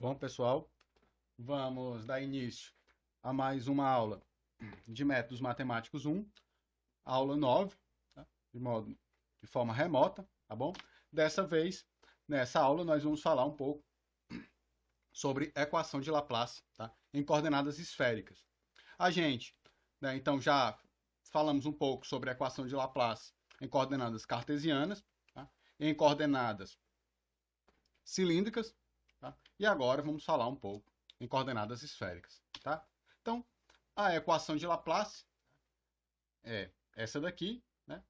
Bom, pessoal, vamos dar início a mais uma aula de Métodos Matemáticos 1, aula 9, tá? De forma remota, tá bom? Dessa vez, nessa aula, nós vamos falar um pouco sobre equação de Laplace, tá? Em coordenadas esféricas. A gente, né, então já falamos um pouco sobre a equação de Laplace em coordenadas cartesianas, tá? Em coordenadas cilíndricas, tá? E agora vamos falar um pouco em coordenadas esféricas, tá? Então, a equação de Laplace é essa daqui, né?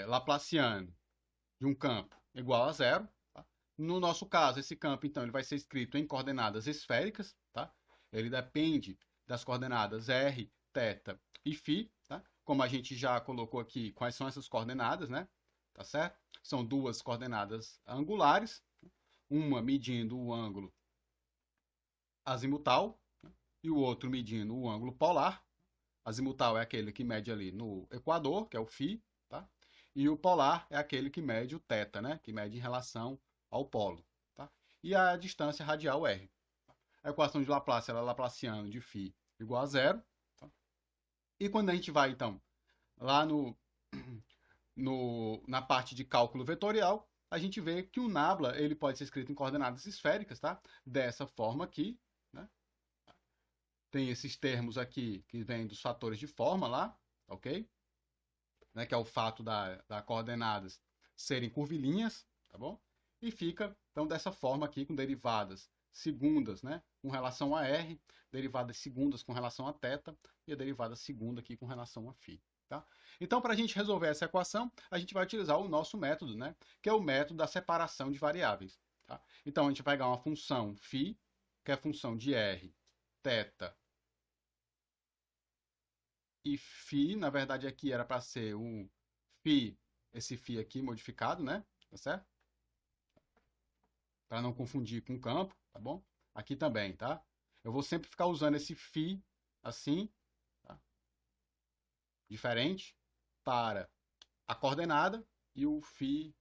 Laplaciano de um campo igual a zero. Tá? No nosso caso, esse campo, então, ele vai ser escrito em coordenadas esféricas, tá? Ele depende das coordenadas r, θ e φ, tá? Como a gente já colocou aqui, quais são essas coordenadas, né? Tá certo? São duas coordenadas angulares, uma medindo o ângulo azimutal, né? E o outro medindo o ângulo polar. Azimutal é aquele que mede ali no equador, que é o φ, tá? E o polar é aquele que mede o θ, né? Que mede em relação ao polo, tá? E a distância radial r. A equação de Laplace ela é Laplaciano de φ igual a zero. Tá? E quando a gente vai, então, lá na parte de cálculo vetorial, a gente vê que o nabla ele pode ser escrito em coordenadas esféricas, tá? Dessa forma aqui, né? Tem esses termos aqui que vêm dos fatores de forma lá, ok? Né, que é o fato da coordenadas serem curvilíneas, tá bom? E fica, então, dessa forma aqui, com derivadas segundas, né, com relação a r, derivadas segundas com relação a θ, e a derivada segunda aqui com relação a φ. Tá? Então, para a gente resolver essa equação, a gente vai utilizar o nosso método, né, que é o método da separação de variáveis. Tá? Então, a gente vai pegar uma função φ, que é a função de r, θ e φ, na verdade aqui era para ser um φ, esse φ aqui modificado, né? Tá certo? Para não confundir com o campo, tá bom? Aqui também, tá? Eu vou sempre ficar usando esse φ assim, tá? Diferente, para a coordenada e o φ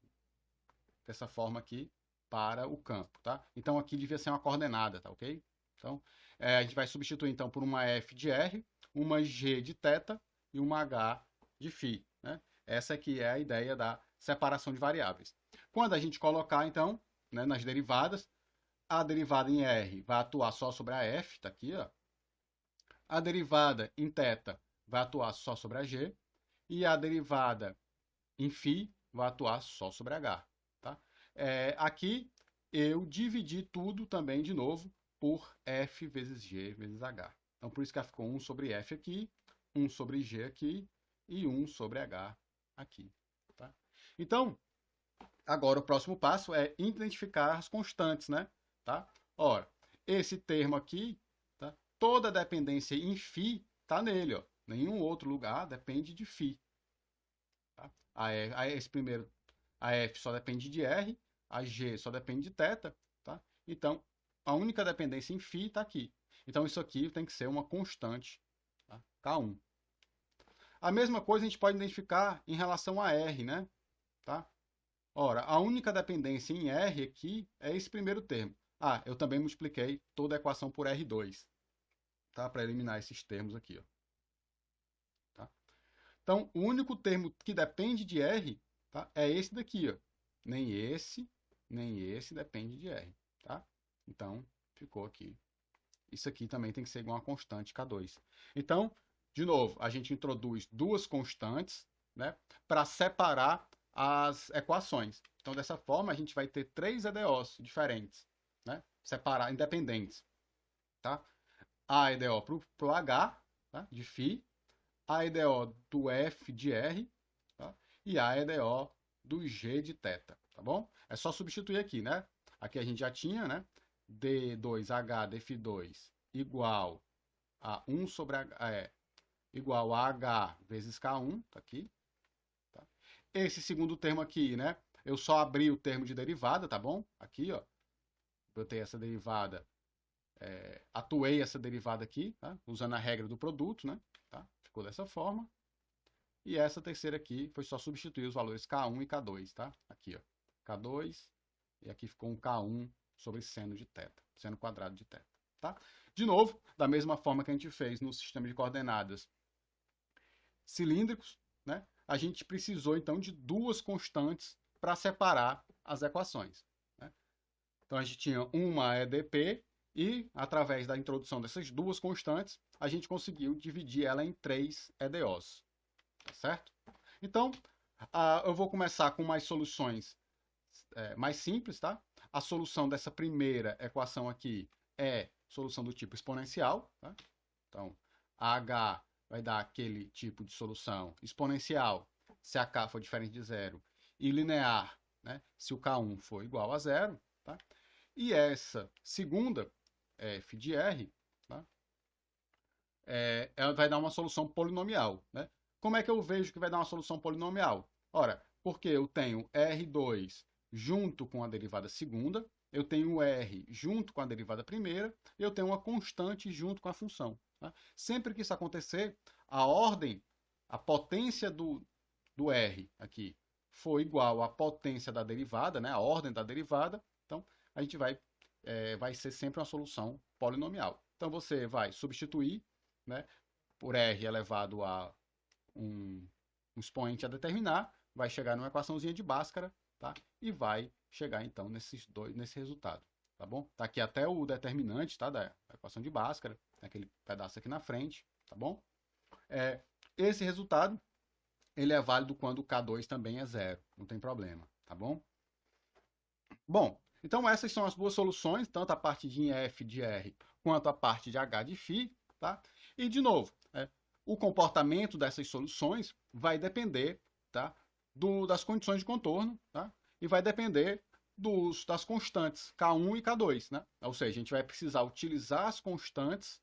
dessa forma aqui para o campo, tá? Então aqui devia ser uma coordenada, tá ok? Então a gente vai substituir então por uma f de r, uma g de θ e uma h de φ, né? Essa aqui é a ideia da separação de variáveis. Quando a gente colocar então, né, nas derivadas, a derivada em r vai atuar só sobre a f, tá aqui, ó. A derivada em θ vai atuar só sobre a g e a derivada em φ vai atuar só sobre h. Tá? Aqui eu dividi tudo também de novo por f vezes g vezes h. Então por isso que ficou 1 sobre f aqui, 1 sobre g aqui e 1 sobre h aqui. Tá? Então, agora o próximo passo é identificar as constantes, né? Tá? Ora, esse termo aqui, tá? Toda dependência em φ está nele, ó. Nenhum outro lugar depende de φ. Tá? Esse primeiro, a F só depende de R, a G só depende de θ, tá? Então, a única dependência em φ está aqui. Então, isso aqui tem que ser uma constante, tá? K1. A mesma coisa a gente pode identificar em relação a R, né? Tá? Ora, a única dependência em R aqui é esse primeiro termo. Ah, eu também multipliquei toda a equação por R2, tá? Para eliminar esses termos aqui, ó. Tá? Então, o único termo que depende de R, tá, é esse daqui, ó. Nem esse depende de R, tá? Então, ficou aqui. Isso aqui também tem que ser igual a uma constante K2. Então, de novo, a gente introduz duas constantes, né, para separar as equações. Então, dessa forma, a gente vai ter três EDOs diferentes, né, separar, independentes, tá? A EDO para o H, tá, de φ, a EDO do F de R, tá? E a EDO do G de θ, tá bom? É só substituir aqui, né? Aqui a gente já tinha, né? D2H dφ2 igual a 1 sobre igual a H vezes K1, tá aqui. Tá? Esse segundo termo aqui, né? Eu só abri o termo de derivada, tá bom? Aqui, ó. Botei essa derivada, atuei essa derivada aqui, tá? Usando a regra do produto, né? Tá? Ficou dessa forma. E essa terceira aqui foi só substituir os valores K1 e K2, tá? Aqui, ó. K2 e aqui ficou um K1 sobre seno de θ, seno quadrado de θ, tá? De novo, da mesma forma que a gente fez no sistema de coordenadas cilíndricos, né? A gente precisou, então, de duas constantes para separar as equações, né? Então, a gente tinha uma EDP e, através da introdução dessas duas constantes, a gente conseguiu dividir ela em 3 EDOs, tá certo? Então, eu vou começar com umas soluções mais simples, tá? A solução dessa primeira equação aqui é solução do tipo exponencial, tá? Então, a H vai dar aquele tipo de solução exponencial se a K for diferente de zero e linear, né, se o K1 for igual a zero, tá? E essa segunda, f de R, tá? Ela vai dar uma solução polinomial, né? Como é que eu vejo que vai dar uma solução polinomial? Ora, porque eu tenho R2 junto com a derivada segunda, eu tenho R junto com a derivada primeira, e eu tenho uma constante junto com a função, tá? Sempre que isso acontecer, a ordem, a potência do R aqui for igual à potência da derivada, né? A ordem da derivada, então a gente vai ser sempre uma solução polinomial. Então você vai substituir, né, por R elevado a um expoente a determinar, vai chegar numa equaçãozinha de Bhaskara, tá? E vai chegar então nesse resultado, tá bom? Tá aqui até o determinante, tá, da equação de Bhaskara, aquele pedaço aqui na frente, tá bom? Esse resultado, ele é válido quando o K2 também é zero, não tem problema, tá bom? Bom, então essas são as duas soluções, tanto a parte de F de R quanto a parte de H de φ, tá? E de novo, o comportamento dessas soluções vai depender, tá, das condições de contorno, tá? E vai depender das constantes K1 e K2, né? Ou seja, a gente vai precisar utilizar as constantes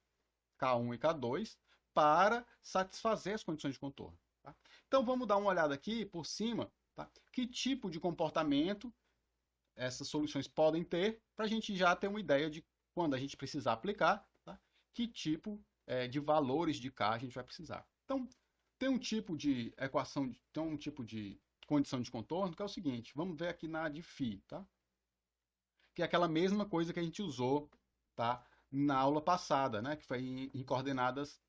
K1 e K2 para satisfazer as condições de contorno, tá? Então vamos dar uma olhada aqui por cima, tá? Que tipo de comportamento essas soluções podem ter, para a gente já ter uma ideia de quando a gente precisar aplicar, tá? Que tipo de valores de K a gente vai precisar. Então, tem um tipo de equação, tem um tipo de condição de contorno que é o seguinte, vamos ver aqui na de φ, tá? Que é aquela mesma coisa que a gente usou, tá, na aula passada, né? Que foi em coordenadas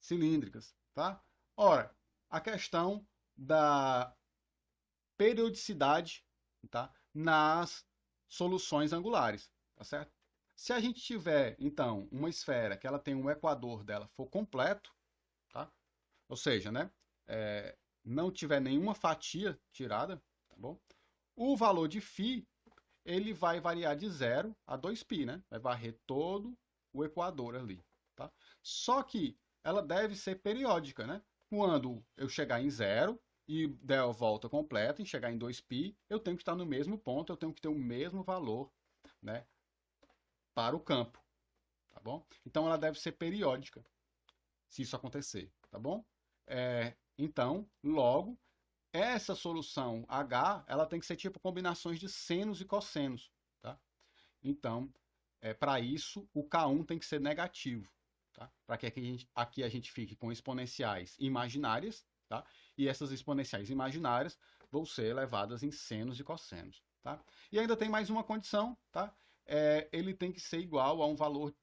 cilíndricas, tá? Ora, a questão da periodicidade, tá, nas soluções angulares, tá certo? Se a gente tiver, então, uma esfera que ela tem um equador dela for completo, tá? Ou seja, né, não tiver nenhuma fatia tirada, tá bom? O valor de φ, ele vai variar de 0 a 2π, né? Vai varrer todo o equador ali, tá? Só que ela deve ser periódica, né? Quando eu chegar em 0 e der a volta completa e chegar em 2π, eu tenho que estar no mesmo ponto, eu tenho que ter o mesmo valor, né, para o campo, tá bom? Então ela deve ser periódica, se isso acontecer, tá bom? Então, logo, essa solução H, ela tem que ser tipo combinações de senos e cossenos, tá? Então, para isso, o K1 tem que ser negativo, tá? Para que aqui a gente fique com exponenciais imaginárias, tá? E essas exponenciais imaginárias vão ser elevadas em senos e cossenos, tá? E ainda tem mais uma condição, tá? Ele tem que ser igual a um valor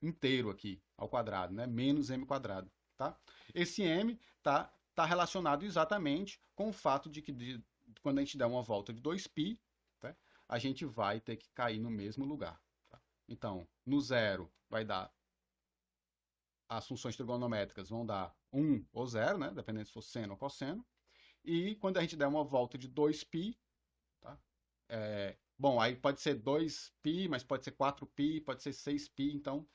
inteiro aqui, ao quadrado, né? Menos m quadrado, tá? Esse m tá relacionado exatamente com o fato de que quando a gente der uma volta de 2π, tá? A gente vai ter que cair no mesmo lugar, tá? Então, no zero vai dar, as funções trigonométricas vão dar 1 ou 0, né? Dependendo se for seno ou cosseno. E quando a gente der uma volta de 2π, tá? Bom, aí pode ser 2π, mas pode ser 4π, pode ser 6π, então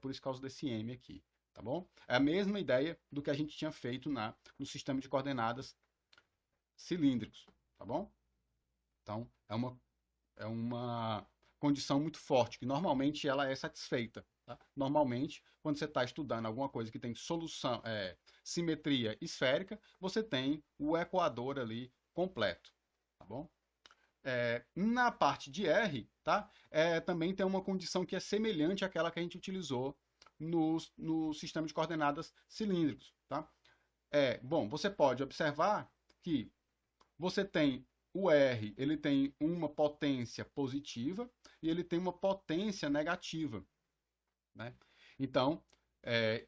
por isso causa desse m aqui, tá bom? É a mesma ideia do que a gente tinha feito no sistema de coordenadas cilíndricos, tá bom? Então, é uma condição muito forte, que normalmente ela é satisfeita, tá? Normalmente, quando você está estudando alguma coisa que tem solução, simetria esférica, você tem o equador ali completo, tá bom? Na parte de R, tá? Também tem uma condição que é semelhante àquela que a gente utilizou no sistema de coordenadas cilíndricos, tá? Bom, você pode observar que você tem o R ele tem uma potência positiva e ele tem uma potência negativa, né? Então,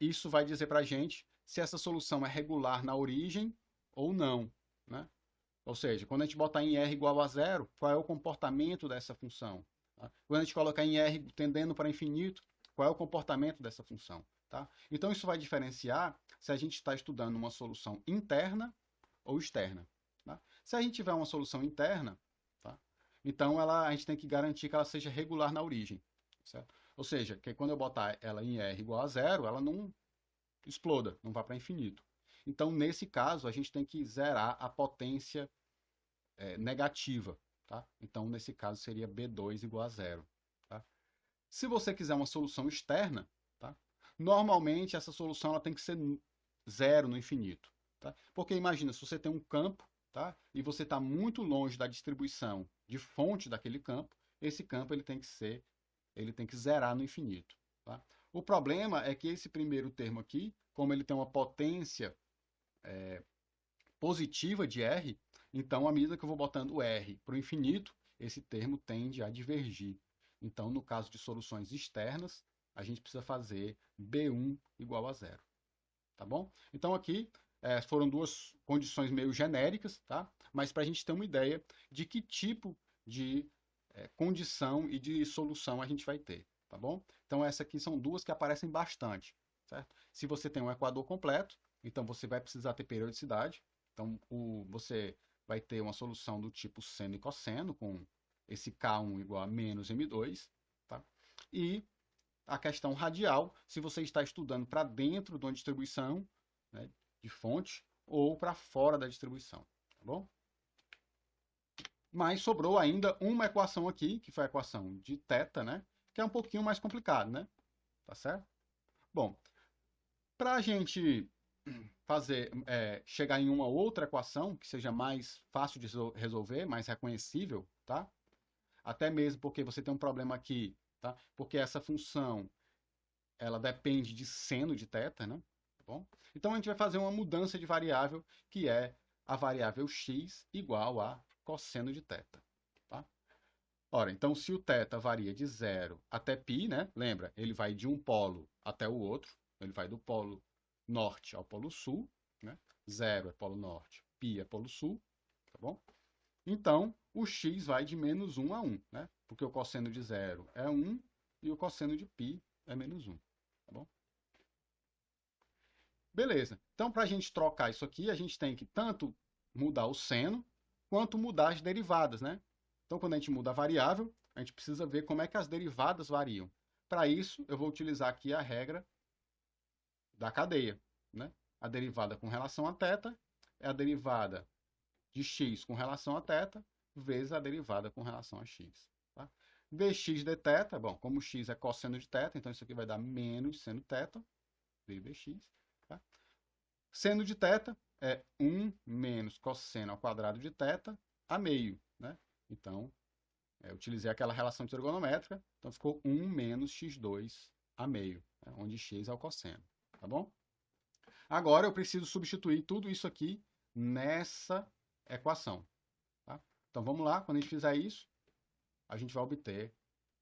isso vai dizer para a gente se essa solução é regular na origem ou não, né? Ou seja, quando a gente botar em R igual a zero, qual é o comportamento dessa função? Tá? Quando a gente colocar em R tendendo para infinito, qual é o comportamento dessa função? Tá? Então, isso vai diferenciar se a gente está estudando uma solução interna ou externa. Tá? Se a gente tiver uma solução interna, tá? Então a gente tem que garantir que ela seja regular na origem. Certo? Ou seja, que quando eu botar ela em R igual a zero, ela não exploda, não vá para infinito. Então, nesse caso, a gente tem que zerar a potência negativa. Tá? Então, nesse caso, seria B2 igual a zero. Tá? Se você quiser uma solução externa, tá? Normalmente essa solução ela tem que ser zero no infinito. Tá? Porque imagina, se você tem um campo, tá? E você está muito longe da distribuição de fonte daquele campo, esse campo ele tem que zerar no infinito. Tá? O problema é que esse primeiro termo aqui, como ele tem uma potência positiva de R, então à medida que eu vou botando R para o infinito, esse termo tende a divergir. Então, no caso de soluções externas, a gente precisa fazer B1 igual a zero. Tá bom? Então aqui foram duas condições meio genéricas, tá? Mas para a gente ter uma ideia de que tipo de condição e de solução a gente vai ter, tá bom? Então essas aqui são duas que aparecem bastante, certo? Se você tem um equador completo, então você vai precisar ter periodicidade. Então você vai ter uma solução do tipo seno e cosseno, com esse K1 igual a menos M2, tá? E a questão radial, se você está estudando para dentro de uma distribuição, né, de fonte ou para fora da distribuição, tá bom? Mas sobrou ainda uma equação aqui, que foi a equação de θ, né, que é um pouquinho mais complicado, né? Tá certo? Bom, para a gente chegar em uma outra equação que seja mais fácil de resolver, mais reconhecível, tá? Até mesmo porque você tem um problema aqui, tá? Porque essa função ela depende de seno de θ, né? Tá bom? Então a gente vai fazer uma mudança de variável, que é a variável x igual a cosseno de θ. Tá? Ora, então se o θ varia de 0 até π, né? Lembra, ele vai de um polo até o outro, ele vai do polo norte ao polo sul, né? 0 é polo norte, π é polo sul, tá bom? Então, o x vai de menos 1 a 1, né? Porque o cosseno de 0 é 1 e o cosseno de π é menos 1. Tá bom? Beleza. Então, para a gente trocar isso aqui, a gente tem que tanto mudar o seno, quanto mudar as derivadas, né? Então, quando a gente muda a variável, a gente precisa ver como é que as derivadas variam. Para isso, eu vou utilizar aqui a regra da cadeia, né? A derivada com relação a θ é a derivada de x com relação a θ vezes a derivada com relação a x. Tá? dx dθ, bom, como x é cosseno de θ, então isso aqui vai dar menos seno θ, dx. Tá? Seno de θ é 1 menos cosseno ao quadrado de θ a meio. Né? Então, eu utilizei aquela relação trigonométrica, então ficou 1 menos x2 a meio, né? Onde x é o cosseno. Tá bom? Agora eu preciso substituir tudo isso aqui nessa equação. Tá? Então vamos lá, quando a gente fizer isso, a gente vai obter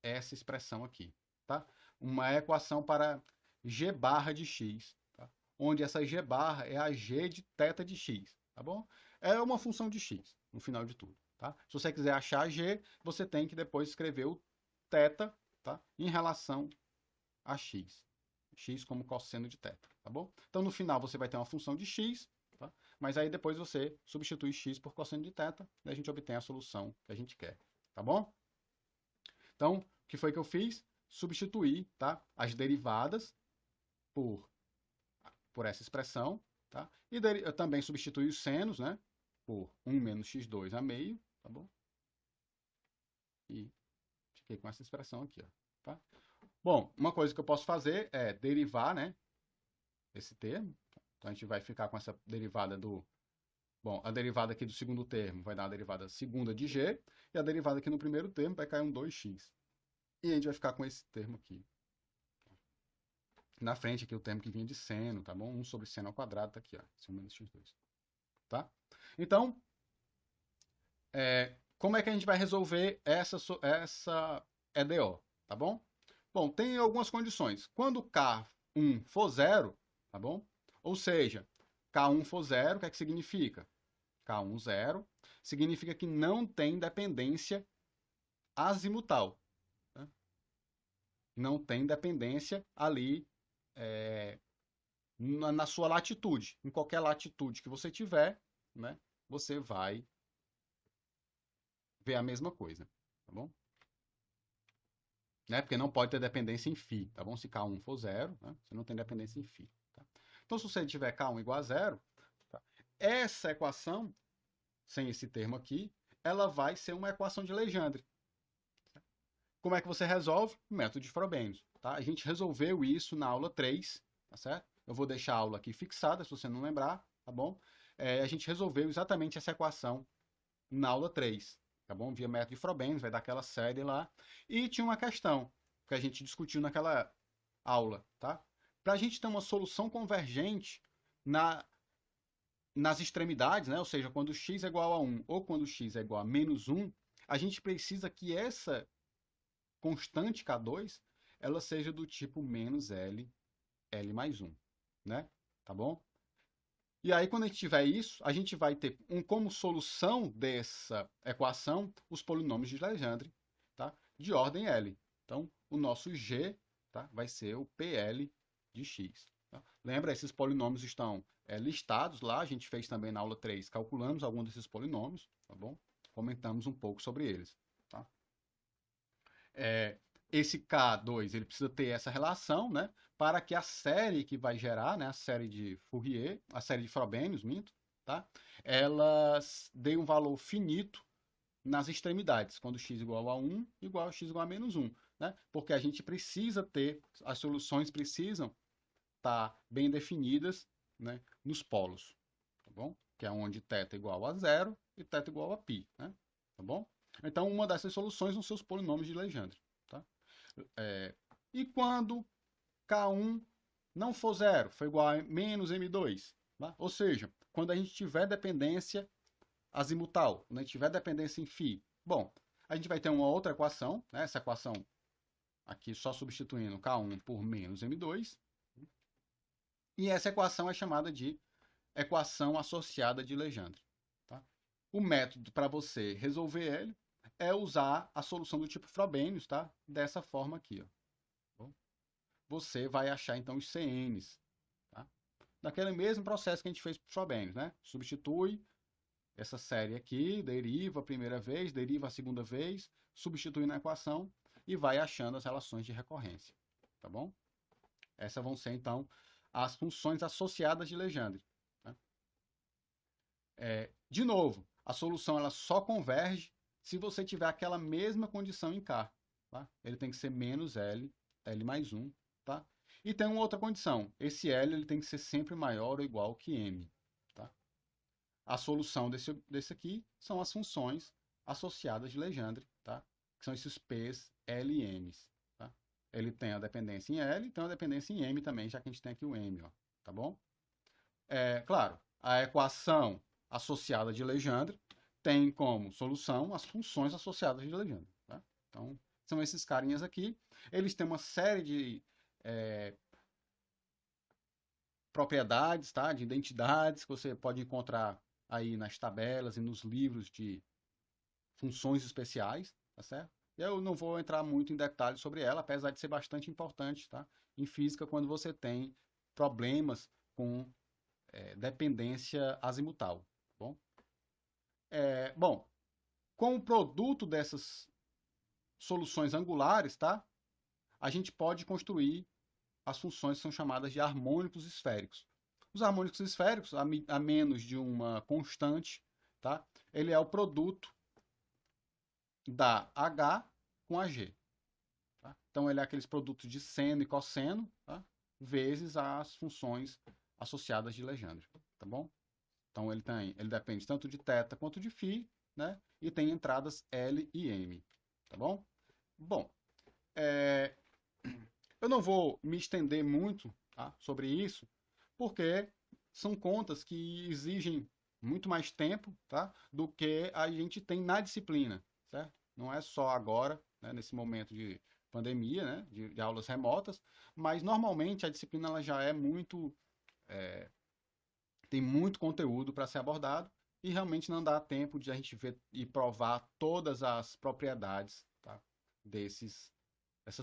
essa expressão aqui. Tá? Uma equação para g barra de x, tá? Onde essa g barra é a g de θ de x. Tá bom? É uma função de x, no final de tudo. Tá? Se você quiser achar g, você tem que depois escrever o θ, tá? Em relação a x. X como cosseno de θ, tá bom? Então, no final, você vai ter uma função de x, tá? Mas aí depois você substitui x por cosseno de θ e a gente obtém a solução que a gente quer, tá bom? Então, o que foi que eu fiz? Substituir, tá? As derivadas por essa expressão, tá? E eu também substituí os senos, né? Por 1 menos x2 a meio, tá bom? E fiquei com essa expressão aqui, ó, tá? Bom, uma coisa que eu posso fazer é derivar, né, esse termo. Então, a gente vai ficar com essa derivada do... Bom, a derivada aqui do segundo termo vai dar a derivada segunda de g, e a derivada aqui no primeiro termo vai cair um 2x. E a gente vai ficar com esse termo aqui. Na frente aqui o termo que vinha de seno, tá bom? 1 sobre seno ao quadrado tá aqui, ó, 1 menos x2. Tá? Então, Como é que a gente vai resolver essa EDO, tá bom? Bom, tem algumas condições. Quando K1 for zero, tá bom? Ou seja, K1 for zero, o que é que significa? K1 zero significa que não tem dependência azimutal. Né? Não tem dependência ali na sua latitude. Em qualquer latitude que você tiver, né, você vai ver a mesma coisa, tá bom? Né? Porque não pode ter dependência em φ, tá bom? Se K1 for zero, né, você não tem dependência em φ. Tá? Então, se você tiver K1 igual a zero, tá? Essa equação, sem esse termo aqui, ela vai ser uma equação de Legendre. Como é que você resolve? O método de Frobenius. Tá? A gente resolveu isso na aula 3, tá certo? Eu vou deixar a aula aqui fixada, se você não lembrar, tá bom? A gente resolveu exatamente essa equação na aula 3, tá bom? Via método de Frobenius, vai dar aquela série lá. E tinha uma questão que a gente discutiu naquela aula, tá? Para a gente ter uma solução convergente nas extremidades, né? Ou seja, quando x é igual a 1 ou quando x é igual a menos 1, a gente precisa que essa constante K2 ela seja do tipo menos L, L mais 1, né? Tá bom? E aí, quando a gente tiver isso, a gente vai ter como solução dessa equação os polinômios de Legendre, tá? De ordem L. Então, o nosso G, tá? Vai ser o PL de x. Tá? Lembra, esses polinômios estão listados lá, a gente fez também na aula 3, calculamos algum desses polinômios, tá bom? Comentamos um pouco sobre eles, tá? Esse K2 ele precisa ter essa relação, né, para que a série que vai gerar, né, a série de Fourier, a série de Frobenius, minto, tá, elas dê um valor finito nas extremidades, quando x igual a 1, igual a x igual a menos 1, né, porque a gente precisa ter, as soluções precisam estar bem definidas, né, nos polos, tá bom? Que é onde θ igual a 0 e θ igual a π, né, tá bom? Então, uma dessas soluções são seus polinômios de Legendre. E quando K1 não for zero, for igual a menos M2, tá? Ou seja, quando a gente tiver dependência azimutal, quando a gente tiver dependência em φ, bom, a gente vai ter uma outra equação, né? Essa equação aqui só substituindo K1 por menos M2, e essa equação é chamada de equação associada de Legendre. Tá? O método para você resolver ele é usar a solução do tipo Frobenius, tá? Dessa forma aqui, ó. Você vai achar então os CNs, tá? Daquele mesmo processo que a gente fez para o Frobenius, né? Substitui essa série aqui, deriva a primeira vez, deriva a segunda vez, substitui na equação e vai achando as relações de recorrência, tá bom? Essas vão ser então as funções associadas de Legendre. Tá? De novo, a solução ela só converge se você tiver aquela mesma condição em K. Tá? Ele tem que ser menos L, L mais 1, tá? E tem uma outra condição. Esse L ele tem que ser sempre maior ou igual que M. Tá? A solução desse aqui são as funções associadas de Legendre, tá? Que são esses P's, L e M's. Tá? Ele tem a dependência em L e tem a dependência em M também, já que a gente tem aqui o M. Ó, tá bom? Claro, a equação associada de Legendre tem como solução as funções associadas de Legendre. Tá? Então, são esses carinhas aqui. Eles têm uma série de propriedades, tá? De identidades que você pode encontrar aí nas tabelas e nos livros de funções especiais, tá certo? Eu não vou entrar muito em detalhes sobre ela, apesar de ser bastante importante, tá? Em física, quando você tem problemas com dependência azimutal, tá bom? Bom, com o produto dessas soluções angulares, tá? A gente pode construir as funções que são chamadas de harmônicos esféricos. Os harmônicos esféricos, a menos de uma constante, tá? Ele é o produto da H com a G. Tá? Então, ele é aqueles produtos de seno e cosseno, tá? Vezes as funções associadas de Legendre. Tá bom? Então, ele depende tanto de θ quanto de φ, né? E tem entradas L e M. Tá bom? Bom, eu não vou me estender muito, tá, sobre isso, porque são contas que exigem muito mais tempo, tá? Do que a gente tem na disciplina, certo? Não é só agora, né, nesse momento de pandemia, né, de aulas remotas, mas normalmente a disciplina ela já é muito, tem muito conteúdo para ser abordado e realmente não dá tempo de a gente ver e provar todas as propriedades, tá, dessas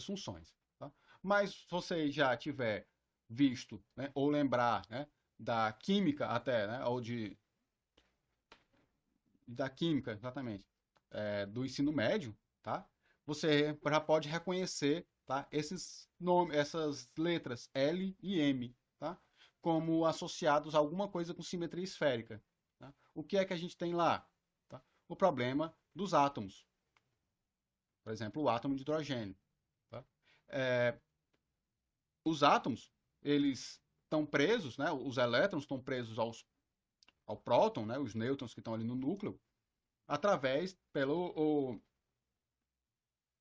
funções. Tá? Mas se você já tiver visto, né, ou lembrar, né, da química até, né, ou da química, exatamente, do ensino médio, tá? Você já pode reconhecer, tá, esses nomes, essas letras L e M, tá? Como associados a alguma coisa com simetria esférica. Tá? O que é que a gente tem lá? Tá? O problema dos átomos. Por exemplo, o átomo de hidrogênio. Tá? Os átomos, eles estão presos, né? Os elétrons estão presos ao próton, né? Os nêutrons que estão ali no núcleo, através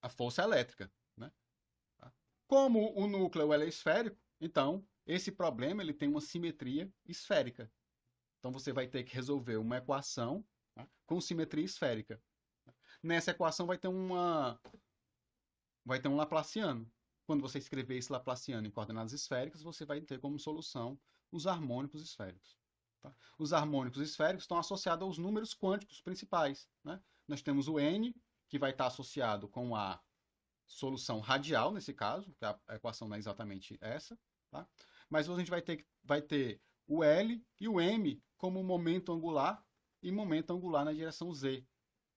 a força elétrica, né? Como o núcleo é esférico, então esse problema ele tem uma simetria esférica. Então você vai ter que resolver uma equação, tá, com simetria esférica. Nessa equação vai ter um Laplaciano. Quando você escrever esse Laplaciano em coordenadas esféricas, você vai ter como solução os harmônicos esféricos. Tá? Os harmônicos esféricos estão associados aos números quânticos principais. Né? Nós temos o n, que vai estar associado com a solução radial, nesse caso, que a equação não é exatamente essa. Tá? Mas a gente vai ter o L e o M como momento angular e momento angular na direção z.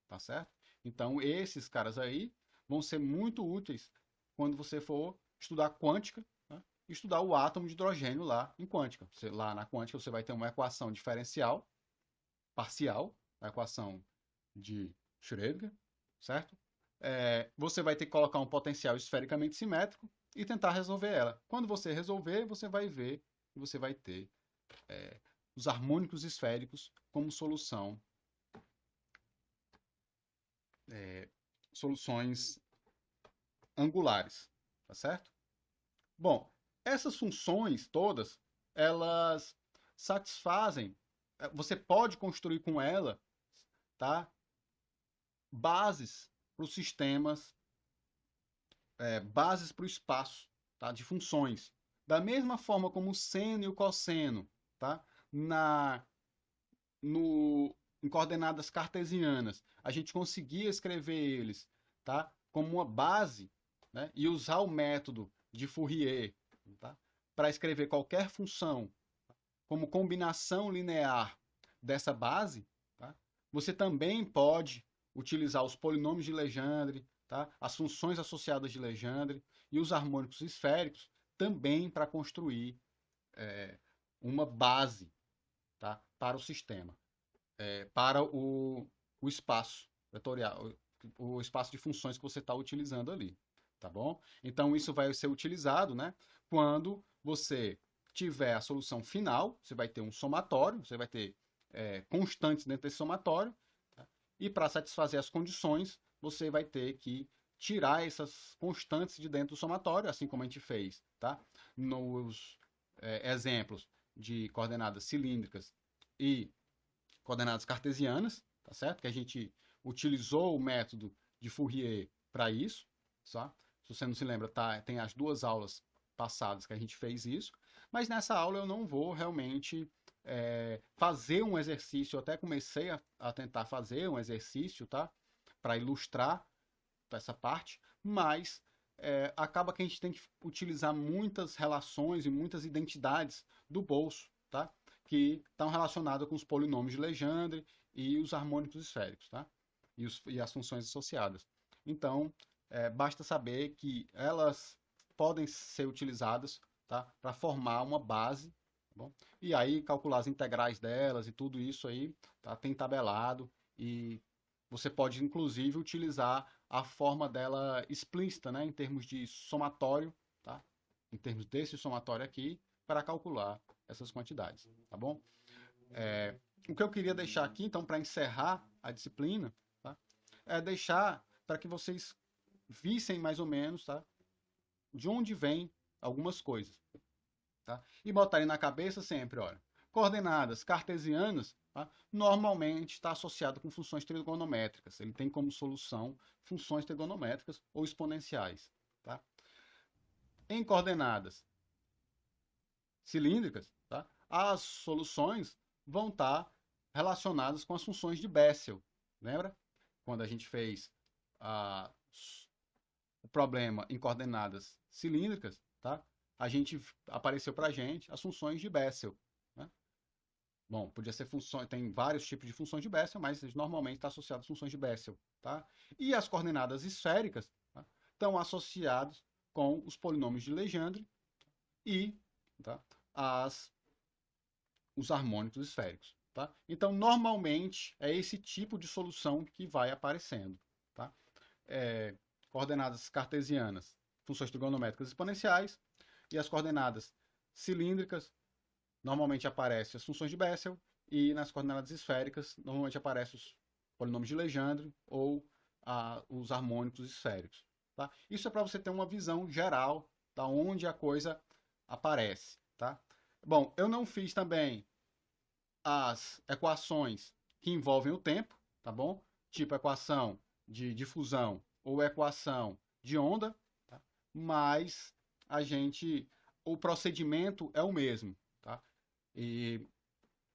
Tá certo? Então, esses caras aí vão ser muito úteis quando você for estudar quântica, né? Estudar o átomo de hidrogênio lá em quântica. Lá na quântica você vai ter uma equação diferencial parcial, a equação de Schrödinger, certo? Você vai ter que colocar um potencial esfericamente simétrico e tentar resolver ela. Quando você resolver, você vai ver que você vai ter os harmônicos esféricos como soluções angulares, tá certo? Bom, essas funções todas, elas satisfazem, você pode construir com ela, tá, bases para os sistemas, bases para o espaço, tá, de funções. Da mesma forma como o seno e o cosseno, tá, em coordenadas cartesianas, a gente conseguia escrever eles, tá, como uma base, né, e usar o método de Fourier, tá, para escrever qualquer função como combinação linear dessa base, tá, você também pode utilizar os polinômios de Legendre, tá, as funções associadas de Legendre e os harmônicos esféricos também para construir uma base, tá, para o sistema. Para o espaço vetorial, o espaço de funções que você está utilizando ali, tá bom? Então, isso vai ser utilizado, né, quando você tiver a solução final, você vai ter um somatório, você vai ter constantes dentro desse somatório, tá? E para satisfazer as condições, você vai ter que tirar essas constantes de dentro do somatório, assim como a gente fez, tá? Nos exemplos de coordenadas cilíndricas e coordenadas cartesianas, tá certo? Que a gente utilizou o método de Fourier para isso, tá? Se você não se lembra, tem as 2 aulas passadas que a gente fez isso, mas nessa aula eu não vou realmente fazer um exercício, eu até comecei a tentar fazer um exercício, tá? Para ilustrar essa parte, mas acaba que a gente tem que utilizar muitas relações e muitas identidades do bolso, tá? Que estão relacionadas com os polinômios de Legendre e os harmônicos esféricos, tá? E as funções associadas. Então, basta saber que elas podem ser utilizadas, tá, para formar uma base, tá bom? E aí calcular as integrais delas e tudo isso aí, tá, tem tabelado e você pode inclusive utilizar a forma dela explícita, né, em termos de somatório, tá? Em termos desse somatório aqui, para calcular essas quantidades, tá bom? O que eu queria deixar aqui, então, para encerrar a disciplina, tá, é deixar para que vocês vissem mais ou menos, tá, de onde vem algumas coisas, tá? E botarem na cabeça sempre, olha, coordenadas cartesianas tá? Normalmente está associado com funções trigonométricas. Ele tem como solução funções trigonométricas ou exponenciais. Tá? Em coordenadas cilíndricas, tá? As soluções vão estar relacionadas com as funções de Bessel. Lembra? Quando a gente fez o problema em coordenadas cilíndricas, tá? Apareceu para a gente as funções de Bessel. Né? Bom, podia ser funções, tem vários tipos de funções de Bessel, mas normalmente está associado às funções de Bessel. Tá? E as coordenadas esféricas, tá? Estão associadas com os polinômios de Legendre e, tá? Os harmônicos esféricos. Tá? Então, normalmente, é esse tipo de solução que vai aparecendo. Tá? Coordenadas cartesianas, funções trigonométricas exponenciais, e as coordenadas cilíndricas, normalmente aparecem as funções de Bessel, e nas coordenadas esféricas, normalmente aparecem os polinômios de Legendre ou os harmônicos esféricos. Tá? Isso é para você ter uma visão geral da onde a coisa aparece. Tá? Bom, eu não fiz também as equações que envolvem o tempo, tá bom? Tipo equação de difusão ou equação de onda, tá? Mas o procedimento é o mesmo, tá? E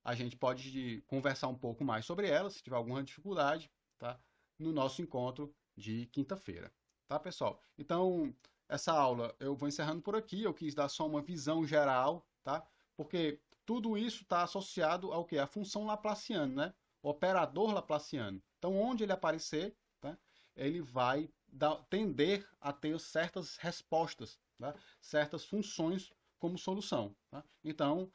a gente pode conversar um pouco mais sobre ela, se tiver alguma dificuldade, tá? No nosso encontro de quinta-feira, tá, pessoal? Então, essa aula eu vou encerrando por aqui. Eu quis dar só uma visão geral, tá? Porque tudo isso está associado ao quê? A função laplaciana, né? O operador laplaciano. Então, onde ele aparecer, tá? Ele vai tender a ter certas respostas, tá? Certas funções como solução. Tá? Então,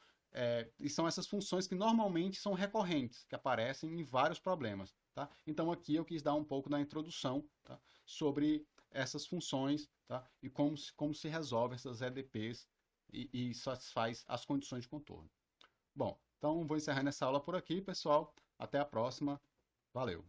e são essas funções que normalmente são recorrentes, que aparecem em vários problemas. Tá? Então, aqui eu quis dar um pouco da introdução, tá? Sobre essas funções, tá? E como se resolve essas EDPs e satisfaz as condições de contorno. Bom, então vou encerrando essa aula por aqui, pessoal. Até a próxima. Valeu!